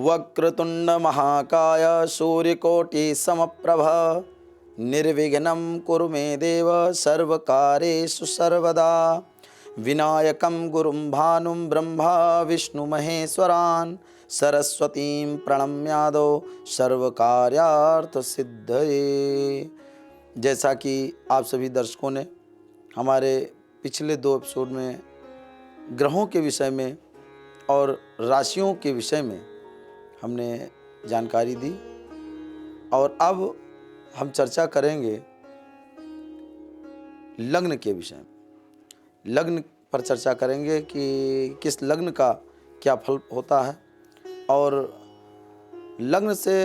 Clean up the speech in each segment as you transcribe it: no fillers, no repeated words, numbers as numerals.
वक्रतुंड महाकाय सूर्यकोटि समप्रभ निर्विघ्नं कुरु मे देव सर्वकार्येषु सर्वदा। विनायकं गुरुं भानुं ब्रह्मा विष्णु महेश्वरान् सरस्वतीं प्रणम्यादो सर्वकार्यार्थ सिद्धये। जैसा कि आप सभी दर्शकों ने हमारे पिछले 2 एपिसोड में ग्रहों के विषय में और राशियों के विषय में हमने जानकारी दी, और अब हम चर्चा करेंगे लग्न के विषय में। लग्न पर चर्चा करेंगे कि किस लग्न का क्या फल होता है, और लग्न से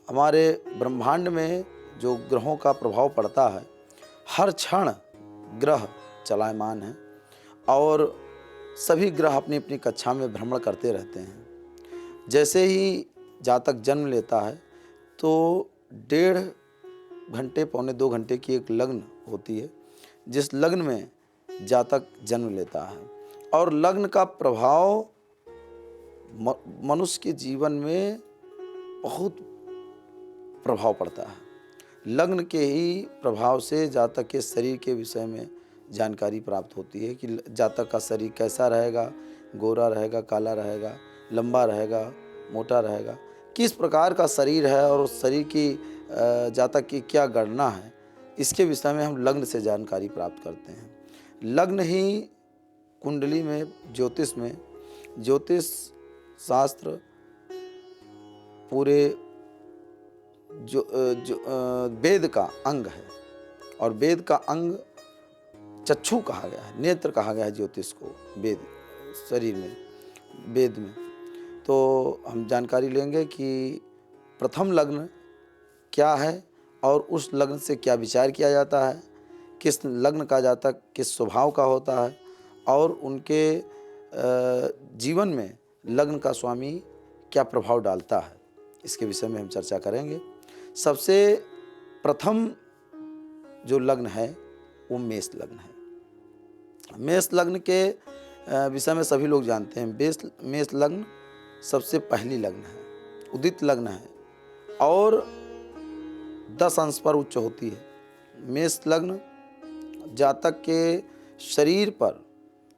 हमारे ब्रह्मांड में जो ग्रहों का प्रभाव पड़ता है। हर क्षण ग्रह चलायमान हैं और सभी ग्रह अपनी अपनी कक्षा में भ्रमण करते रहते हैं। जैसे ही जातक जन्म लेता है तो 1.5 घंटे पौने 2 घंटे की एक लग्न होती है, जिस लग्न में जातक जन्म लेता है। और लग्न का प्रभाव मनुष्य के जीवन में बहुत प्रभाव पड़ता है। लग्न के ही प्रभाव से जातक के शरीर के विषय में जानकारी प्राप्त होती है कि जातक का शरीर कैसा रहेगा, गोरा रहेगा, काला रहेगा, लंबा रहेगा, मोटा रहेगा, किस प्रकार का शरीर है और उस शरीर की जातक की क्या गणना है, इसके विषय में हम लग्न से जानकारी प्राप्त करते हैं। लग्न ही कुंडली में, ज्योतिष शास्त्र पूरे वेद का अंग है, और वेद का अंग चक्षु कहा गया है, नेत्र कहा गया है ज्योतिष को वेद शरीर में, वेद में। तो हम जानकारी लेंगे कि प्रथम लग्न क्या है और उस लग्न से क्या विचार किया जाता है, किस लग्न का जातक किस स्वभाव का होता है, और उनके जीवन में लग्न का स्वामी क्या प्रभाव डालता है, इसके विषय में हम चर्चा करेंगे। सबसे प्रथम जो लग्न है वो मेष लग्न है। मेष लग्न के विषय में सभी लोग जानते हैं। मेष लग्न सबसे पहली लग्न है, उदित लग्न है और 10 अंश पर उच्च होती है। मेष लग्न जातक के शरीर पर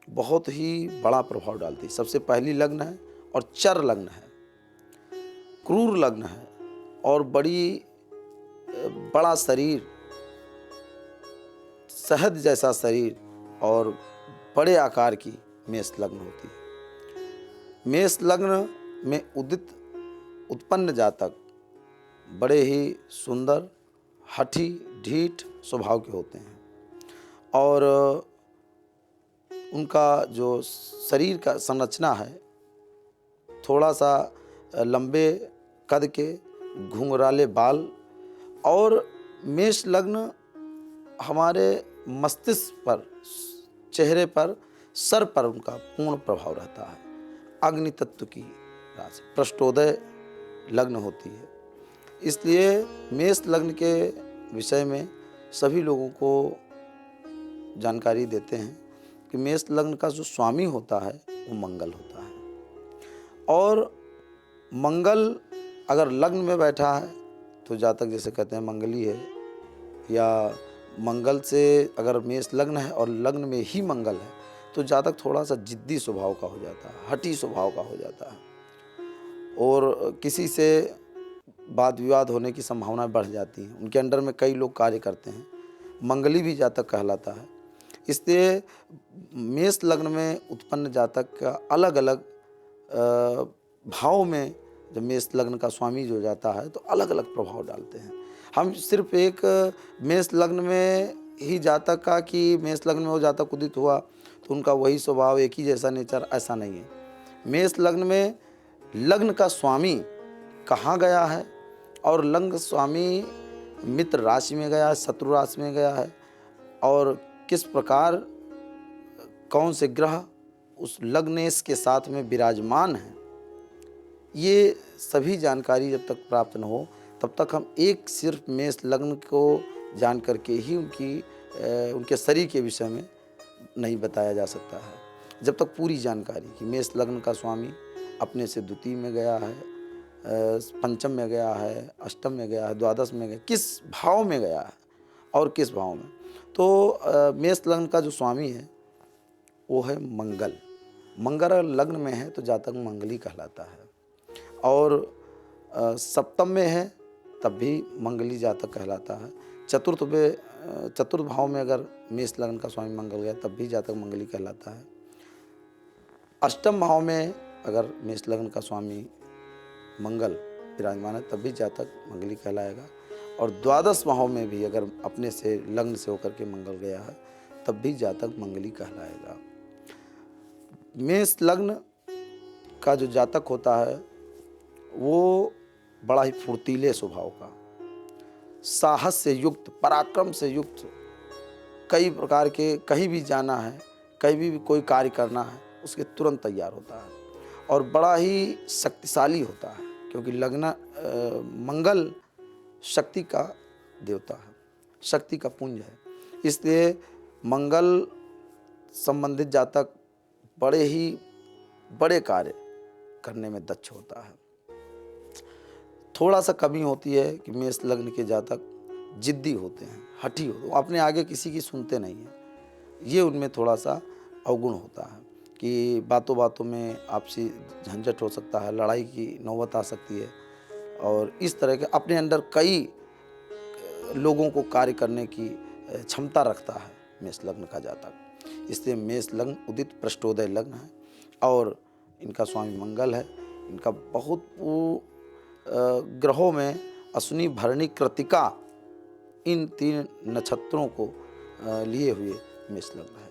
बहुत ही बड़ा प्रभाव डालती है। सबसे पहली लग्न है और चर लग्न है, क्रूर लग्न है और बड़ा शरीर, शहद जैसा शरीर और बड़े आकार की मेष लग्न होती है। मेष लग्न में उत्पन्न जातक बड़े ही सुंदर, हठी, ढीठ स्वभाव के होते हैं, और उनका जो शरीर का संरचना है थोड़ा सा लंबे कद के, घुंघराले बाल, और मेष लग्न हमारे मस्तिष्क पर, चेहरे पर, सर पर उनका पूर्ण प्रभाव रहता है। अग्नि तत्व की राशि पृष्ठोदय लग्न होती है। इसलिए मेष लग्न के विषय में सभी लोगों को जानकारी देते हैं कि मेष लग्न का जो स्वामी होता है वो मंगल होता है, और मंगल अगर लग्न में बैठा है तो जातक जैसे कहते हैं मंगली है, या मंगल से अगर मेष लग्न है और लग्न में ही मंगल है तो जातक थोड़ा सा जिद्दी स्वभाव का हो जाता है, हठी स्वभाव का हो जाता है, और किसी से वाद विवाद होने की संभावना बढ़ जाती है। उनके अंडर में कई लोग कार्य करते हैं, मंगली भी जातक कहलाता है। इसलिए मेष लग्न में उत्पन्न जातक का अलग अलग भाव में, जब मेष लग्न का स्वामी जो जाता है तो अलग अलग प्रभाव डालते हैं। हम सिर्फ एक मेष लग्न में ही जातक का कि मेष लग्न में वो जातक उदित हुआ तो उनका वही स्वभाव, एक ही जैसा नेचर, ऐसा नहीं है। मेष लग्न में लग्न का स्वामी कहाँ गया है, और लग्न स्वामी मित्र राशि में गया है, शत्रु राशि में गया है, और किस प्रकार कौन से ग्रह उस लग्नेश के साथ में विराजमान है, ये सभी जानकारी जब तक प्राप्त न हो तब तक हम एक सिर्फ मेष लग्न को जान करके ही उनके शरीर के विषय में नहीं बताया जा सकता है। जब तक पूरी जानकारी कि मेष लग्न का स्वामी अपने से द्वितीय में गया है, पंचम में गया है, अष्टम में गया है, द्वादश में गया, किस भाव में गया है और किस भाव में। तो मेष लग्न का जो स्वामी है वो है मंगल। मंगल अगर लग्न में है तो जातक मंगली कहलाता है, और सप्तम में है तब भी मंगली जातक कहलाता है। चतुर्थ भाव में अगर मेष लग्न का स्वामी मंगल गया तब भी जातक मंगली कहलाता है। अष्टम भाव में अगर मेष लग्न का स्वामी मंगल विराजमान है तब भी जातक मंगली कहलाएगा, और द्वादश भाव में भी अगर अपने से लग्न से होकर के मंगल गया है तब भी जातक मंगली कहलाएगा। मेष लग्न का जो जातक होता है वो बड़ा ही फुर्तीले स्वभाव का, साहस से युक्त, पराक्रम से युक्त, कई प्रकार के कहीं भी जाना है, कहीं भी कोई कार्य करना है उसके तुरंत तैयार होता है, और बड़ा ही शक्तिशाली होता है, क्योंकि मंगल शक्ति का देवता है, शक्ति का पुंज है। इसलिए मंगल संबंधित जातक बड़े कार्य करने में दक्ष होता है। थोड़ा सा कमी होती है कि मेष लग्न के जातक जिद्दी होते हैं, हठी होते हैं, अपने आगे किसी की सुनते नहीं हैं। ये उनमें थोड़ा सा अवगुण होता है कि बातों बातों में आपसी झंझट हो सकता है, लड़ाई की नौबत आ सकती है, और इस तरह के अपने अंदर कई लोगों को कार्य करने की क्षमता रखता है मेष लग्न का जातक। इसलिए मेष लग्न उदित पृष्ठोदय लग्न है, और इनका स्वामी मंगल है। इनका बहुत ग्रहों में अश्विनी, भरणी, कृत्तिका, इन 3 नक्षत्रों को लिए हुए मेष लग्न है।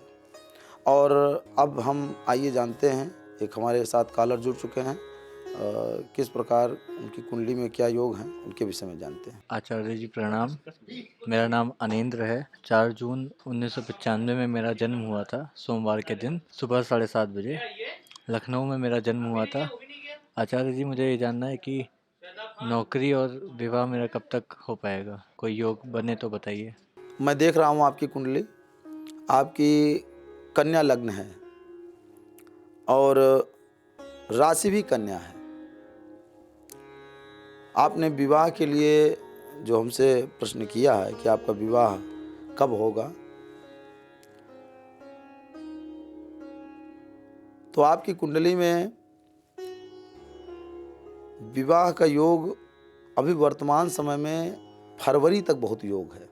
और अब हम आइए जानते हैं, एक हमारे साथ कॉलर जुड़ चुके हैं, किस प्रकार उनकी कुंडली में क्या योग हैं उनके विषय में जानते हैं। आचार्य जी प्रणाम। मेरा नाम अनिंद्र है। 4 जून 1995 में मेरा जन्म हुआ था, सोमवार के दिन सुबह 7:30 बजे लखनऊ में मेरा जन्म हुआ था। आचार्य जी, मुझे ये जानना है कि नौकरी और विवाह मेरा कब तक हो पाएगा? कोई योग बने तो बताइए। मैं देख रहा हूँ आपकी कुंडली, आपकी कन्या लग्न है और राशि भी कन्या है। आपने विवाह के लिए जो हमसे प्रश्न किया है कि आपका विवाह कब होगा, तो आपकी कुंडली में विवाह का योग अभी वर्तमान समय में फरवरी तक बहुत योग है।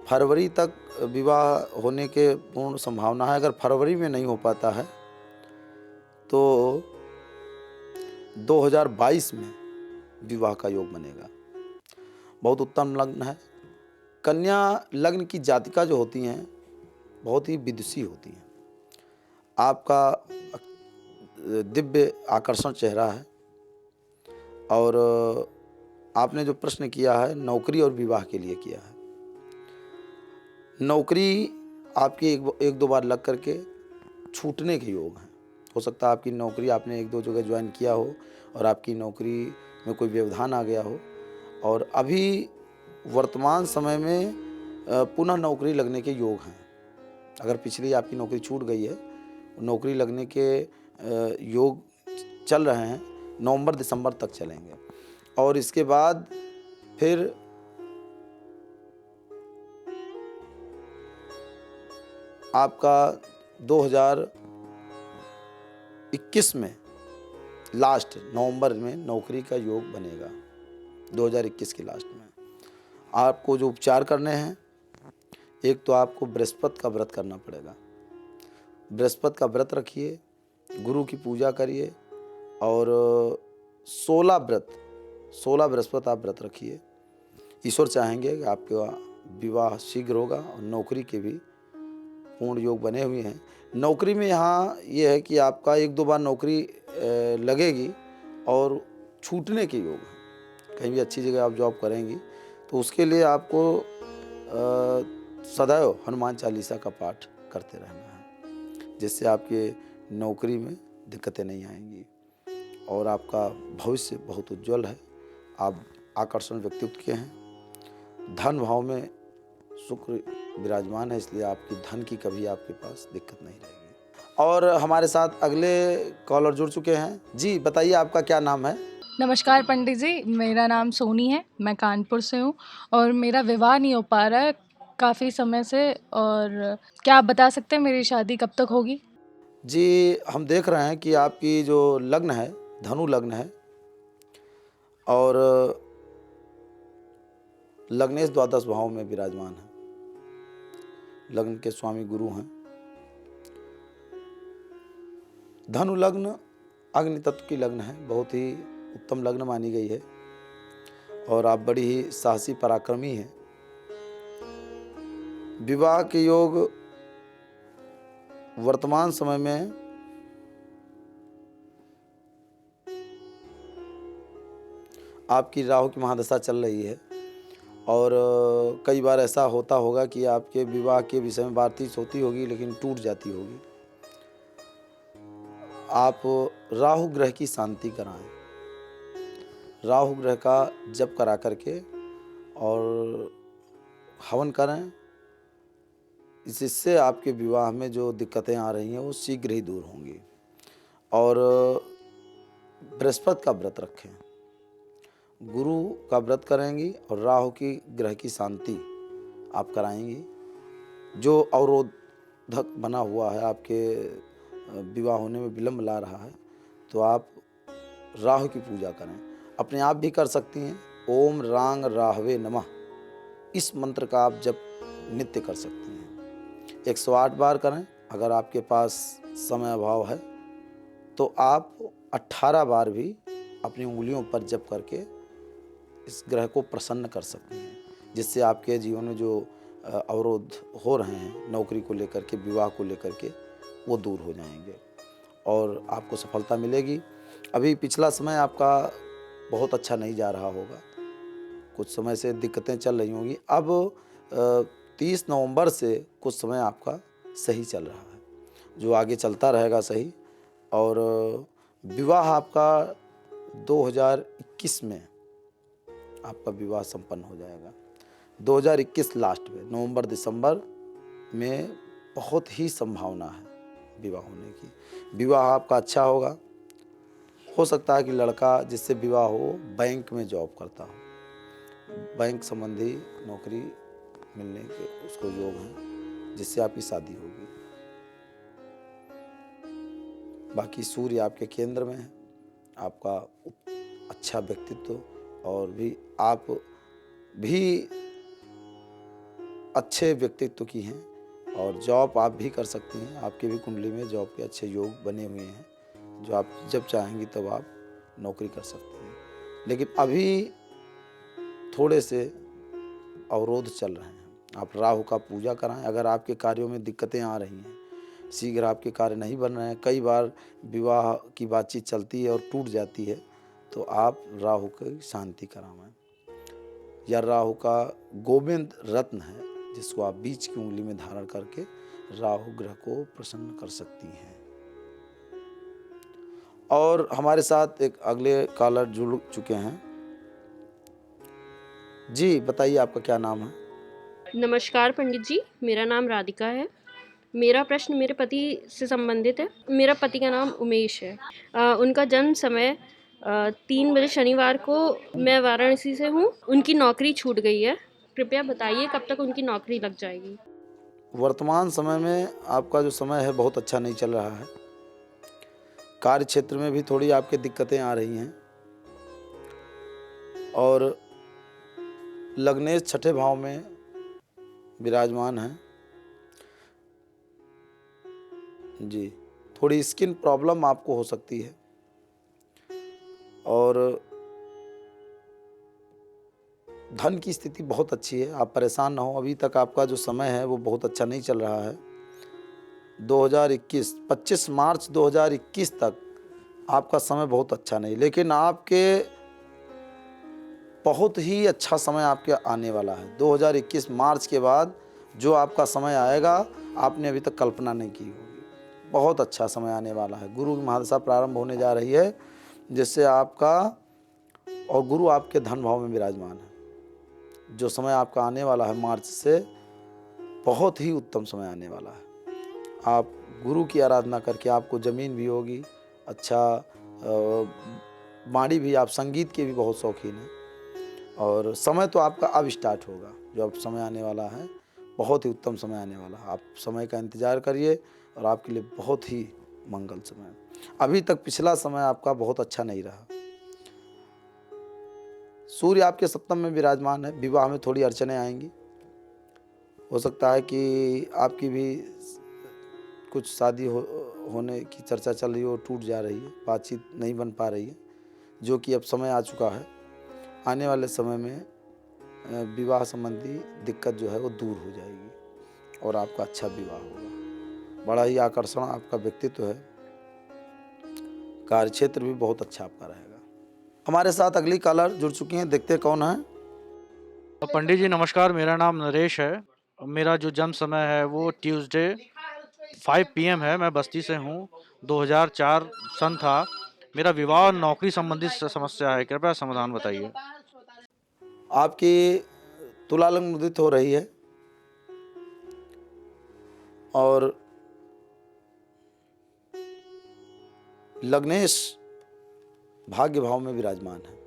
फरवरी तक विवाह होने के पूर्ण संभावना है। अगर फरवरी में नहीं हो पाता है तो 2022 में विवाह का योग बनेगा। बहुत उत्तम लग्न है। कन्या लग्न की जातिका जो होती हैं बहुत ही विदुषी होती हैं। आपका दिव्य आकर्षण चेहरा है, और आपने जो प्रश्न किया है नौकरी और विवाह के लिए किया है। नौकरी आपकी एक दो बार लग करके छूटने के योग हैं। हो सकता है आपकी नौकरी आपने 1-2 जगह ज्वाइन किया हो और आपकी नौकरी में कोई व्यवधान आ गया हो, और अभी वर्तमान समय में पुनः नौकरी लगने के योग हैं। अगर पिछली आपकी नौकरी छूट गई है, नौकरी लगने के योग चल रहे हैं, नवंबर-दिसंबर तक चलेंगे, और इसके बाद फिर आपका 2021 में लास्ट नवंबर में नौकरी का योग बनेगा। 2021 के लास्ट में आपको जो उपचार करने हैं, एक तो आपको बृहस्पति का व्रत करना पड़ेगा। बृहस्पति का व्रत रखिए, गुरु की पूजा करिए, और 16 बृहस्पति आप व्रत रखिए। ईश्वर चाहेंगे कि आपका विवाह शीघ्र होगा, और नौकरी के भी पूर्ण योग बने हुए हैं। नौकरी में यहाँ ये है कि आपका 1-2 बार नौकरी लगेगी और छूटने के योग हैं। कहीं भी अच्छी जगह आप जॉब करेंगी तो उसके लिए आपको सदैव हनुमान चालीसा का पाठ करते रहना है, जिससे आपके नौकरी में दिक्कतें नहीं आएंगी, और आपका भविष्य बहुत उज्जवल है। आप आकर्षण व्यक्तित्व के हैं। धन भाव में शुक्र विराजमान है, इसलिए आपकी धन की कभी आपके पास दिक्कत नहीं रहेगी। और हमारे साथ अगले कॉलर जुड़ चुके हैं। जी बताइए, आपका क्या नाम है? नमस्कार पंडित जी, मेरा नाम सोनी है, मैं कानपुर से हूँ और मेरा विवाह नहीं हो पा रहा है काफ़ी समय से। और क्या आप बता सकते हैं मेरी शादी कब तक होगी? जी, हम देख रहे हैं कि आपकी जो लग्न है, धनु लग्न है और लग्नेश द्वादश भाव में विराजमान है। लग्न के स्वामी गुरु हैं। धनु लग्न अग्नि तत्व की लग्न है, बहुत ही उत्तम लग्न मानी गई है और आप बड़ी ही साहसी पराक्रमी हैं। विवाह के योग वर्तमान समय में आपकी राहु की महादशा चल रही है और कई बार ऐसा होता होगा कि आपके विवाह के विषय में बातचीत होती होगी लेकिन टूट जाती होगी। आप राहु ग्रह की शांति कराएं, राहु ग्रह का जप करा करके और हवन करें। इससे आपके विवाह में जो दिक्कतें आ रही हैं वो शीघ्र ही दूर होंगी। और बृहस्पति का व्रत रखें, गुरु का व्रत करेंगी और राहु की ग्रह की शांति आप कराएंगी। जो अवरोधक बना हुआ है, आपके विवाह होने में विलंब ला रहा है, तो आप राहु की पूजा करें। अपने आप भी कर सकती हैं। ओम रांग राहवे नमः, इस मंत्र का आप जप नित्य कर सकती हैं। 108 बार करें। अगर आपके पास समय अभाव है तो आप 18 बार भी अपनी उंगलियों पर जप करके इस ग्रह को प्रसन्न कर सकते हैं, जिससे आपके जीवन में जो अवरोध हो रहे हैं नौकरी को लेकर के, विवाह को लेकर के, वो दूर हो जाएंगे और आपको सफलता मिलेगी। अभी पिछला समय आपका बहुत अच्छा नहीं जा रहा होगा, कुछ समय से दिक्कतें चल रही होंगी। अब 30 नवंबर से कुछ समय आपका सही चल रहा है, जो आगे चलता रहेगा सही। और विवाह आपका 2021 में आपका विवाह संपन्न हो जाएगा। 2021 लास्ट में, नवंबर दिसंबर में बहुत ही संभावना है विवाह होने की। विवाह आपका अच्छा होगा। हो सकता है कि लड़का जिससे विवाह हो बैंक में जॉब करता हो, बैंक संबंधी नौकरी मिलने के उसको योग हैं, जिससे आपकी शादी होगी। बाकी सूर्य आपके केंद्र में है, आपका अच्छा व्यक्तित्व और भी आप भी अच्छे व्यक्तित्व की हैं और जॉब आप भी कर सकती हैं। आपकी भी कुंडली में जॉब के अच्छे योग बने हुए हैं, जो आप जब चाहेंगी तब आप नौकरी कर सकती हैं। लेकिन अभी थोड़े से अवरोध चल रहे हैं। आप राहु का पूजा कराएं। अगर आपके कार्यों में दिक्कतें आ रही हैं, शीघ्र आपके कार्य नहीं बन रहे हैं, कई बार विवाह की बातचीत चलती है और टूट जाती है, तो आप राहु की शांति कराएं। या राहु का गोविंद रत्न है, जिसको आप बीच की उंगली में धारण करके राहु ग्रह को प्रसन्न कर सकती हैं। और हमारे साथ एक अगले कॉलर जुड़ चुके हैं। जी बताइए, आपका क्या नाम है? नमस्कार पंडित जी, मेरा नाम राधिका है। मेरा प्रश्न मेरे पति से संबंधित है। मेरा पति का नाम उमेश है। उनका जन्म समय 3 बजे शनिवार को, मैं वाराणसी से हूँ। उनकी नौकरी छूट गई है। कृपया बताइए कब तक उनकी नौकरी लग जाएगी। वर्तमान समय में आपका जो समय है बहुत अच्छा नहीं चल रहा है। कार्य क्षेत्र में भी थोड़ी आपके दिक्कतें आ रही हैं और लग्नेश छठे भाव में विराजमान है। जी, थोड़ी स्किन प्रॉब्लम आपको हो सकती है और धन की स्थिति बहुत अच्छी है। आप परेशान ना हो। अभी तक आपका जो समय है वो बहुत अच्छा नहीं चल रहा है। 25 मार्च 2021 तक आपका समय बहुत अच्छा नहीं, लेकिन आपके बहुत ही अच्छा समय आपके आने वाला है। 2021 मार्च के बाद जो आपका समय आएगा, आपने अभी तक कल्पना नहीं की होगी। बहुत अच्छा समय आने वाला है। गुरु की महादशा प्रारंभ होने जा रही है, जिससे आपका, और गुरु आपके धन भाव में विराजमान है। जो समय आपका आने वाला है मार्च से, बहुत ही उत्तम समय आने वाला है। आप गुरु की आराधना करके आपको ज़मीन भी होगी, अच्छा बाणी भी, आप संगीत के भी बहुत शौकीन हैं। और समय तो आपका अब स्टार्ट होगा, जो अब समय आने वाला है बहुत ही उत्तम समय आने वाला है। आप समय का इंतज़ार करिए और आपके लिए बहुत ही मंगल समय है। अभी तक पिछला समय आपका बहुत अच्छा नहीं रहा। सूर्य आपके सप्तम में विराजमान है, विवाह में थोड़ी अड़चनें आएंगी। हो सकता है कि आपकी भी कुछ शादी होने की चर्चा चल रही हो, टूट जा रही है, बातचीत नहीं बन पा रही है, जो कि अब समय आ चुका है। आने वाले समय में विवाह संबंधी दिक्कत जो है वो दूर हो जाएगी और आपका अच्छा विवाह होगा। बड़ा ही आकर्षण आपका व्यक्तित्व है, कार्यक्षेत्र भी बहुत अच्छा आपका रहेगा। हमारे साथ अगली कॉलर जुड़ चुकी हैं, देखते कौन है। पंडित जी नमस्कार, मेरा नाम नरेश है। मेरा जो जन्म समय है वो ट्यूसडे 5 PM है। मैं बस्ती से हूँ। 2004 सन था। मेरा विवाह और नौकरी संबंधित समस्या है, कृपया समाधान बताइए। आपकी तुला लग्न उदित हो रही है और लग्नेश भाग्य भाव में विराजमान है।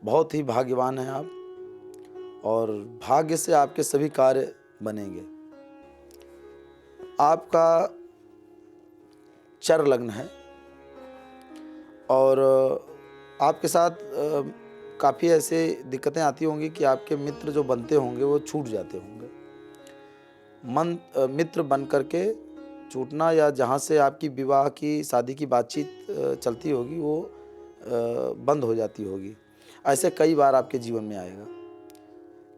बहुत ही भाग्यवान हैं आप और भाग्य से आपके सभी कार्य बनेंगे। आपका चर लग्न है और आपके साथ काफ़ी ऐसे दिक्कतें आती होंगी कि आपके मित्र जो बनते होंगे वो छूट जाते होंगे। मित्र बन करके छूटना या जहाँ से आपकी विवाह की शादी की बातचीत चलती होगी वो बंद हो जाती होगी। ऐसे कई बार आपके जीवन में आएगा,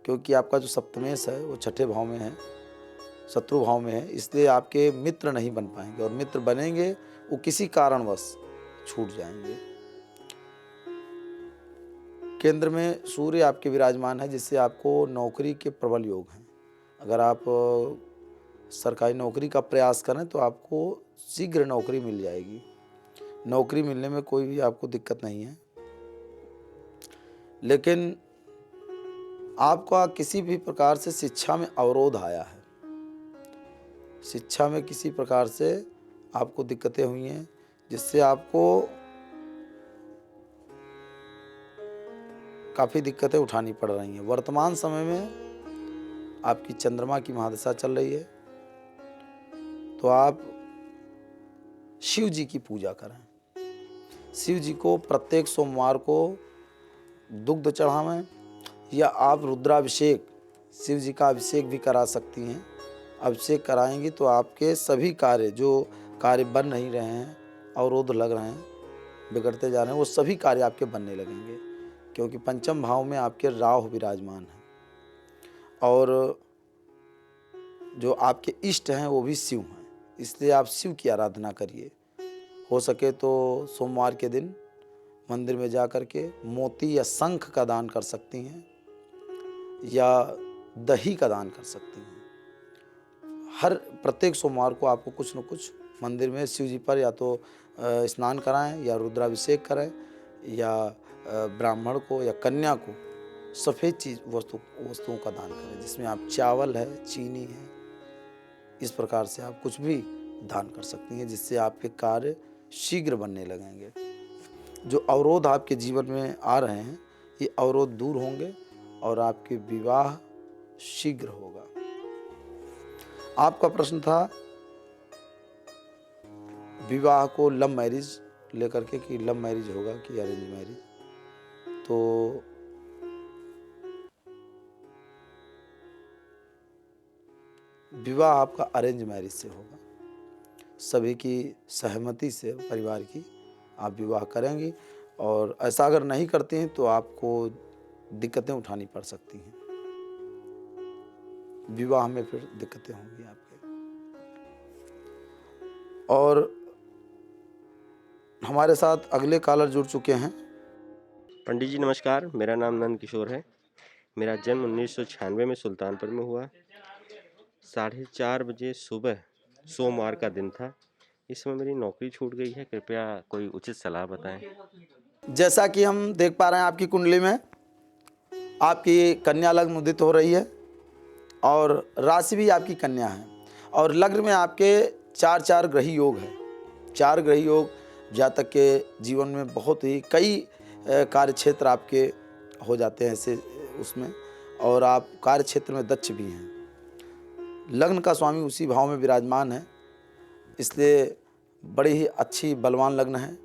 क्योंकि आपका जो सप्तमेश है वो छठे भाव में है, शत्रु भाव में है, इसलिए आपके मित्र नहीं बन पाएंगे और मित्र बनेंगे वो किसी कारणवश छूट जाएंगे। केंद्र में सूर्य आपके विराजमान है, जिससे आपको नौकरी के प्रबल योग हैं। अगर आप सरकारी नौकरी का प्रयास करें तो आपको शीघ्र नौकरी मिल जाएगी। नौकरी मिलने में कोई भी आपको दिक्कत नहीं है, लेकिन आपका किसी भी प्रकार से शिक्षा में अवरोध आया है। शिक्षा में किसी प्रकार से आपको दिक्कतें हुई हैं, जिससे आपको काफ़ी दिक्कतें उठानी पड़ रही हैं। वर्तमान समय में आपकी चंद्रमा की महादशा चल रही है, तो आप शिव जी की पूजा करें। शिव जी को प्रत्येक सोमवार को दुग्ध चढ़ावें या आप रुद्राभिषेक, शिव जी का अभिषेक भी करा सकती हैं। अभिषेक कराएंगी तो आपके सभी कार्य, जो कार्य बन नहीं रहे हैं, अवरोध लग रहे हैं, बिगड़ते जा रहे हैं, वो सभी कार्य आपके बनने लगेंगे, क्योंकि पंचम भाव में आपके राहु विराजमान है और जो आपके इष्ट हैं वो भी शिव हैं। इसलिए आप शिव की आराधना करिए। हो सके तो सोमवार के दिन मंदिर में जा कर के मोती या शंख का दान कर सकती हैं या दही का दान कर सकती हैं। हर प्रत्येक सोमवार को आपको कुछ न कुछ मंदिर में शिव जी पर या तो स्नान कराएं या रुद्राभिषेक करें या ब्राह्मण को या कन्या को सफ़ेद वस्तुओं का दान करें, जिसमें आप चावल है, चीनी है, इस प्रकार से आप कुछ भी दान कर सकती हैं, जिससे आपके कार्य शीघ्र बनने लगेंगे। जो अवरोध आपके जीवन में आ रहे हैं ये अवरोध दूर होंगे और आपके विवाह शीघ्र होगा। आपका प्रश्न था विवाह को लव मैरिज लेकर के कि लव मैरिज होगा कि अरेंज मैरिज। तो विवाह आपका अरेंज मैरिज से होगा, सभी की सहमति से परिवार की आप विवाह करेंगी, और ऐसा अगर नहीं करते हैं तो आपको दिक्कतें उठानी पड़ सकती हैं। विवाह में फिर दिक्कतें होंगी आपके। और हमारे साथ अगले कॉलर जुड़ चुके हैं। पंडित जी नमस्कार, मेरा नाम नंद किशोर है। मेरा जन्म 1996 में सुल्तानपुर में हुआ। 4:30 बजे सुबह सोमवार का दिन था। इस समय मेरी नौकरी छूट गई है, कृपया कोई उचित सलाह बताएं। जैसा कि हम देख पा रहे हैं आपकी कुंडली में आपकी कन्या लग्न उदित हो रही है और राशि भी आपकी कन्या है और लग्न में आपके चार चार ग्रही योग है। चार ग्रही योग जातक के जीवन में बहुत ही कई कार्य क्षेत्र आपके हो जाते हैं ऐसे उसमें, और आप कार्य क्षेत्र में दक्ष भी हैं। लग्न का स्वामी उसी भाव में विराजमान है, इसलिए बड़ी ही अच्छी बलवान लग्न है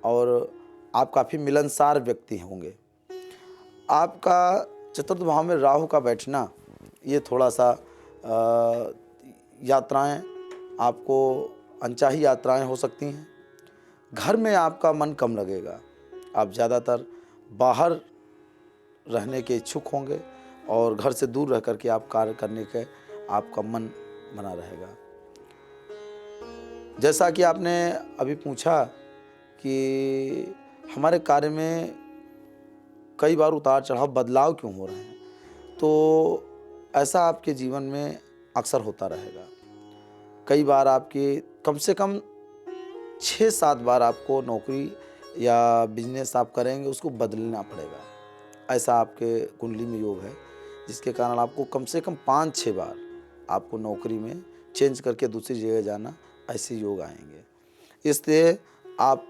और आप काफ़ी मिलनसार व्यक्ति होंगे। आपका चतुर्थ भाव में राहु का बैठना, ये थोड़ा सा यात्राएं, आपको अनचाही यात्राएं हो सकती हैं। घर में आपका मन कम लगेगा, आप ज़्यादातर बाहर रहने के इच्छुक होंगे और घर से दूर रह कर के आप कार्य करने के आपका मन बना रहेगा। जैसा कि आपने अभी पूछा कि हमारे कार्य में कई बार उतार चढ़ाव बदलाव क्यों हो रहे हैं, तो ऐसा आपके जीवन में अक्सर होता रहेगा। कई बार आपकी कम से कम 6-7 बार आपको नौकरी या बिजनेस आप करेंगे उसको बदलना पड़ेगा। ऐसा आपके कुंडली में योग है, जिसके कारण आपको कम से कम 5-6 बार आपको नौकरी में चेंज करके दूसरी जगह जाना, ऐसे योग आएंगे। इसलिए आप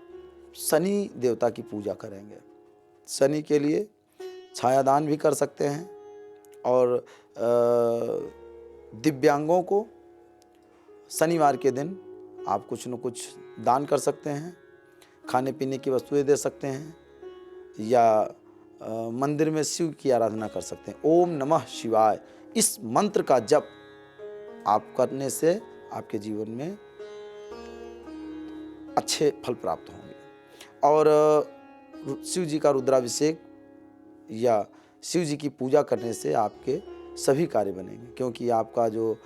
शनि देवता की पूजा करेंगे। शनि के लिए छायादान भी कर सकते हैं और दिव्यांगों को शनिवार के दिन आप कुछ न कुछ दान कर सकते हैं, खाने पीने की वस्तुएं दे सकते हैं या मंदिर में शिव की आराधना कर सकते हैं। ओम नमः शिवाय, इस मंत्र का जप आप करने से आपके जीवन में अच्छे फल प्राप्त होंगे। और शिव जी का रुद्राभिषेक या शिव जी की पूजा करने से आपके सभी कार्य बनेंगे, क्योंकि आपका जो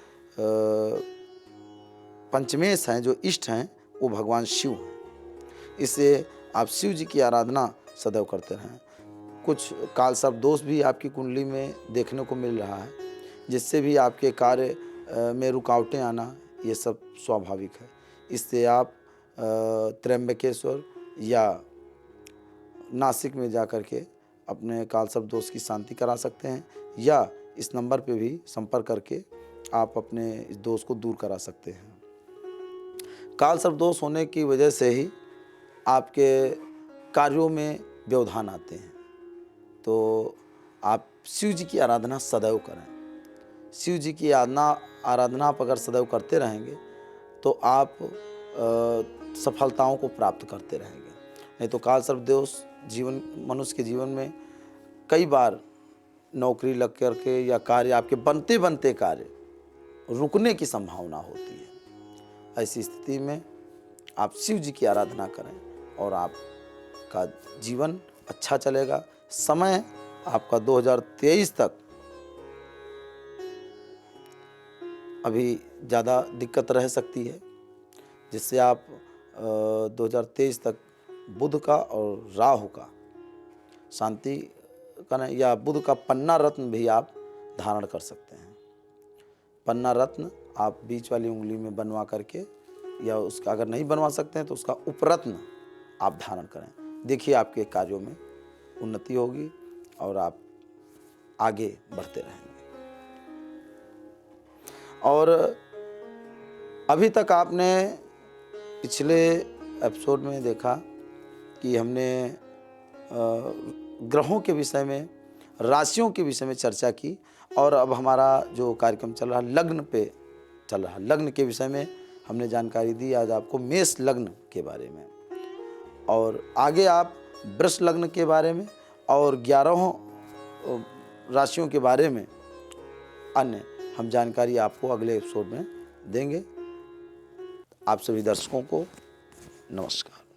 पंचमेश हैं, जो इष्ट हैं, वो भगवान शिव हैं। इससे आप शिव जी की आराधना सदैव करते रहें। कुछ काल सर्प दोष भी आपकी कुंडली में देखने को मिल रहा है, जिससे भी आपके कार्य में रुकावटें आना, ये सब स्वाभाविक है। इससे आप त्र्यंबकेश्वर या नासिक में जा कर के अपने काल सर्प दोष की शांति करा सकते हैं, या इस नंबर पे भी संपर्क करके आप अपने इस दोष को दूर करा सकते हैं। काल सर्प दोष होने की वजह से ही आपके कार्यों में व्यवधान आते हैं, तो आप शिव जी की आराधना सदैव करें। शिव जी की आराधना आप अगर सदैव करते रहेंगे तो आप सफलताओं को प्राप्त करते रहेंगे। नहीं तो काल सर्प दोष मनुष्य के जीवन में कई बार नौकरी लग करके या कार्य आपके बनते बनते कार्य रुकने की संभावना होती है। ऐसी स्थिति में आप शिव जी की आराधना करें और आपका जीवन अच्छा चलेगा। समय आपका 2023 तक अभी ज़्यादा दिक्कत रह सकती है, जिससे आप 2023 तक बुध का और राहु का शांति करें, या बुध का पन्ना रत्न भी आप धारण कर सकते हैं। पन्ना रत्न आप बीच वाली उंगली में बनवा करके, या उसका अगर नहीं बनवा सकते हैं तो उसका उपरत्न आप धारण करें। देखिए आपके कार्यों में उन्नति होगी और आप आगे बढ़ते रहेंगे। और अभी तक आपने पिछले एपिसोड में देखा कि हमने ग्रहों के विषय में, राशियों के विषय में चर्चा की, और अब हमारा जो कार्यक्रम चल रहा है लग्न पे चल रहा है। लग्न के विषय में हमने जानकारी दी आज आपको मेष लग्न के बारे में, और आगे आप वृष लग्न के बारे में और 11 राशियों के बारे में अन्य हम जानकारी आपको अगले एपिसोड में देंगे। आप सभी दर्शकों को नमस्कार।